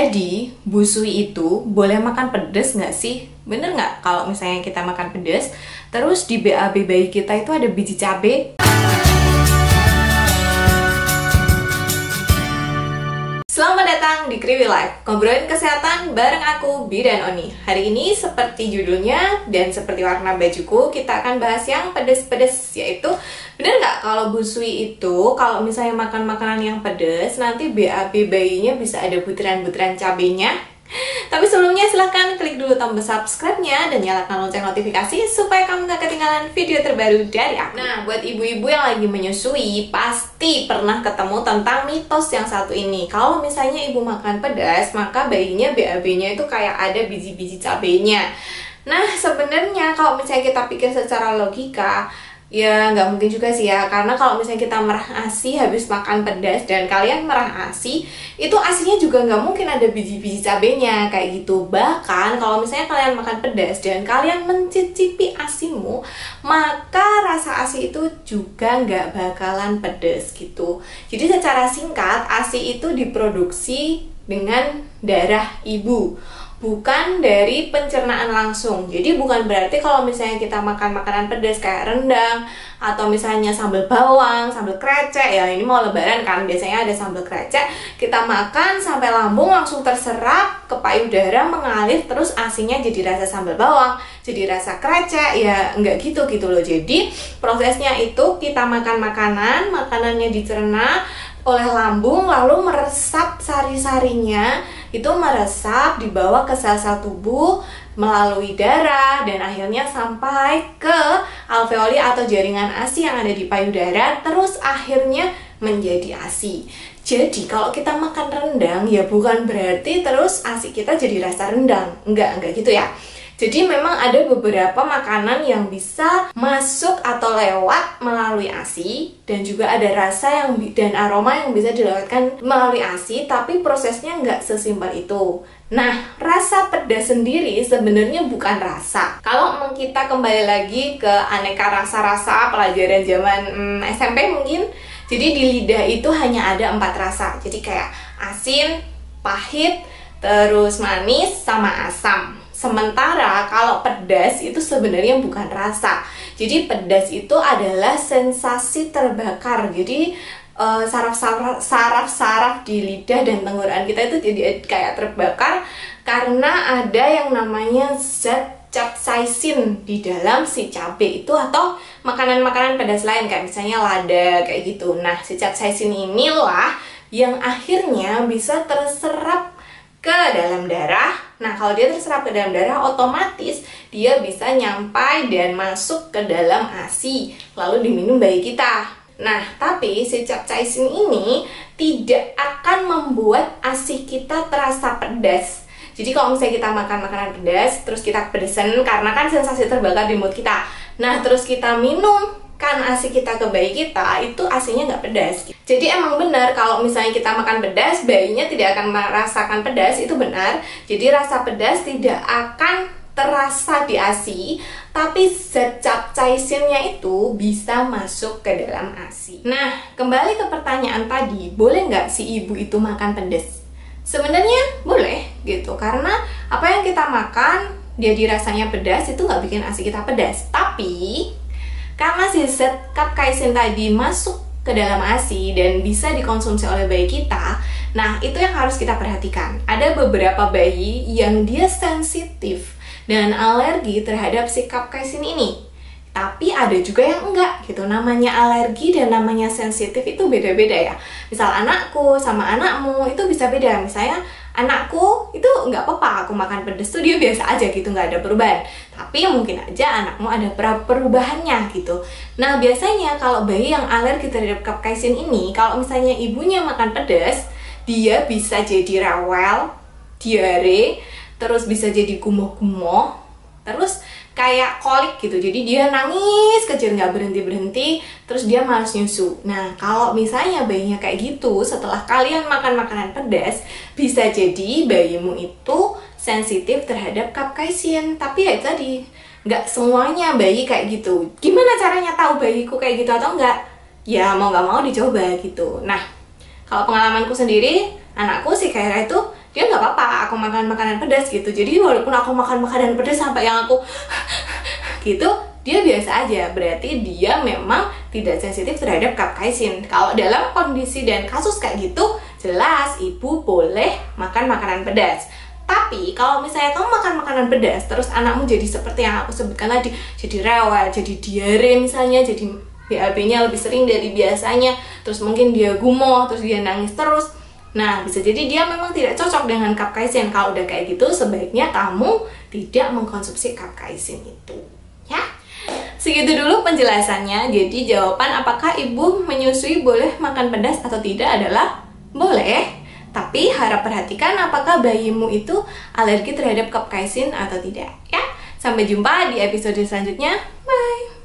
Jadi, busui itu boleh makan pedas nggak sih? Bener nggak kalau misalnya kita makan pedas, terus di BAB bayi kita itu ada biji cabai? Selamat datang di Kriwi Life, ngobrolin kesehatan bareng aku, Bi dan Oni. Hari ini seperti judulnya dan seperti warna bajuku, kita akan bahas yang pedas-pedas, yaitu bener nggak kalau busui itu kalau misalnya makan makanan yang pedas, nanti BAB bayinya bisa ada butiran-butiran cabenya. Tapi sebelumnya silahkan klik dulu tombol subscribe-nya dan nyalakan lonceng notifikasi supaya kamu gak ketinggalan video terbaru dari aku. Nah, buat ibu-ibu yang lagi menyusui, pasti pernah ketemu tentang mitos yang satu ini. Kalau misalnya ibu makan pedas, maka bayinya BAB-nya itu kayak ada biji-biji cabenya. Nah, sebenarnya kalau misalnya kita pikir secara logika, ya nggak mungkin juga sih ya, karena kalau misalnya kita merah ASI habis makan pedas dan kalian merah ASI, itu ASInya juga nggak mungkin ada biji-biji cabenya kayak gitu. Bahkan kalau misalnya kalian makan pedas dan kalian mencicipi ASImu, maka rasa ASI itu juga nggak bakalan pedas gitu. Jadi secara singkat, ASI itu diproduksi dengan darah ibu, bukan dari pencernaan langsung. Jadi bukan berarti kalau misalnya kita makan makanan pedas kayak rendang atau misalnya sambal bawang, sambal krecek, ya ini mau lebaran kan, biasanya ada sambal krecek, kita makan sampai lambung langsung terserap ke payudara, mengalir, terus asinya jadi rasa sambal bawang, jadi rasa krecek, ya enggak gitu loh. Jadi prosesnya itu kita makan makanannya dicerna oleh lambung, lalu meresap sari-sarinya, itu meresap dibawa ke sel-sel tubuh melalui darah dan akhirnya sampai ke alveoli atau jaringan ASI yang ada di payudara, terus akhirnya menjadi ASI. Jadi kalau kita makan rendang ya bukan berarti terus ASI kita jadi rasa rendang, enggak gitu ya. Jadi memang ada beberapa makanan yang bisa masuk atau lewat melalui ASI, dan juga ada rasa dan aroma yang bisa dilewatkan melalui ASI, tapi prosesnya nggak sesimpel itu. Nah, rasa pedas sendiri sebenarnya bukan rasa. Kalau kita kembali lagi ke aneka rasa-rasa pelajaran zaman SMP mungkin, jadi di lidah itu hanya ada 4 rasa. Jadi kayak asin, pahit, terus manis, sama asam. Sementara kalau pedas itu sebenarnya bukan rasa. Jadi pedas itu adalah sensasi terbakar. Jadi saraf-saraf di lidah dan tenggorokan kita itu jadi kayak terbakar karena ada yang namanya zat capsaicin di dalam si cabai itu, atau makanan-makanan pedas lain kayak misalnya lada kayak gitu. Nah, si capsaicin inilah yang akhirnya bisa terserap ke dalam darah. Nah, kalau dia terserap ke dalam darah, otomatis dia bisa nyampai dan masuk ke dalam ASI, lalu diminum bayi kita. Nah, tapi si capsaicin ini tidak akan membuat ASI kita terasa pedas. Jadi kalau misalnya kita makan makanan pedas, terus kita pedesan karena kan sensasi terbakar di mulut kita. Nah, terus kita minum kan ASI kita ke bayi kita, itu ASInya nggak pedas. Jadi emang benar kalau misalnya kita makan pedas, bayinya tidak akan merasakan pedas, itu benar. Jadi rasa pedas tidak akan terasa di ASI, tapi zat capsaicinnya itu bisa masuk ke dalam ASI. Nah, kembali ke pertanyaan tadi, boleh nggak si ibu itu makan pedas? Sebenarnya boleh gitu, karena apa yang kita makan jadi rasanya pedas itu nggak bikin ASI kita pedas. Tapi karena si zat capsaicin tadi masuk ke dalam ASI dan bisa dikonsumsi oleh bayi kita, nah itu yang harus kita perhatikan. Ada beberapa bayi yang dia sensitif dan alergi terhadap si capsaicin ini. Tapi ada juga yang enggak gitu. Namanya alergi dan namanya sensitif itu beda-beda ya. Misal anakku sama anakmu itu bisa beda. Misalnya anakku itu nggak apa-apa aku makan pedas tuh, dia biasa aja gitu, nggak ada perubahan. Tapi mungkin aja anakmu ada perubahannya gitu. Nah, biasanya kalau bayi yang alergi terhadap capsaicin ini, kalau misalnya ibunya makan pedas, dia bisa jadi rewel, diare, terus bisa jadi kumuh-kumuh, terus kayak kolik gitu. Jadi dia nangis kecil nggak berhenti-berhenti, terus dia malas nyusu. Nah, kalau misalnya bayinya kayak gitu setelah kalian makan makanan pedas, bisa jadi bayimu itu sensitif terhadap capsaicin. Tapi ya tadi, nggak semuanya bayi kayak gitu. Gimana caranya tahu bayiku kayak gitu atau enggak? Ya mau nggak mau dicoba gitu. Nah, kalau pengalamanku sendiri, anakku si Kaira itu dia nggak apa-apa aku makan makanan pedas gitu. Jadi walaupun aku makan makanan pedas sampai yang aku gitu, dia biasa aja, berarti dia memang tidak sensitif terhadap capsaicin. Kalau dalam kondisi dan kasus kayak gitu, jelas ibu boleh makan makanan pedas. Tapi kalau misalnya kamu makan makanan pedas terus anakmu jadi seperti yang aku sebutkan tadi, jadi rewel, jadi diare misalnya, jadi BAB-nya lebih sering dari biasanya, terus mungkin dia gumoh, terus dia nangis terus, nah bisa jadi dia memang tidak cocok dengan capsaicin. Kalau udah kayak gitu, sebaiknya kamu tidak mengkonsumsi capsaicin itu, ya. Segitu dulu penjelasannya. Jadi jawaban apakah ibu menyusui boleh makan pedas atau tidak adalah boleh. Tapi harap perhatikan apakah bayimu itu alergi terhadap capsaicin atau tidak, ya. Sampai jumpa di episode selanjutnya. Bye.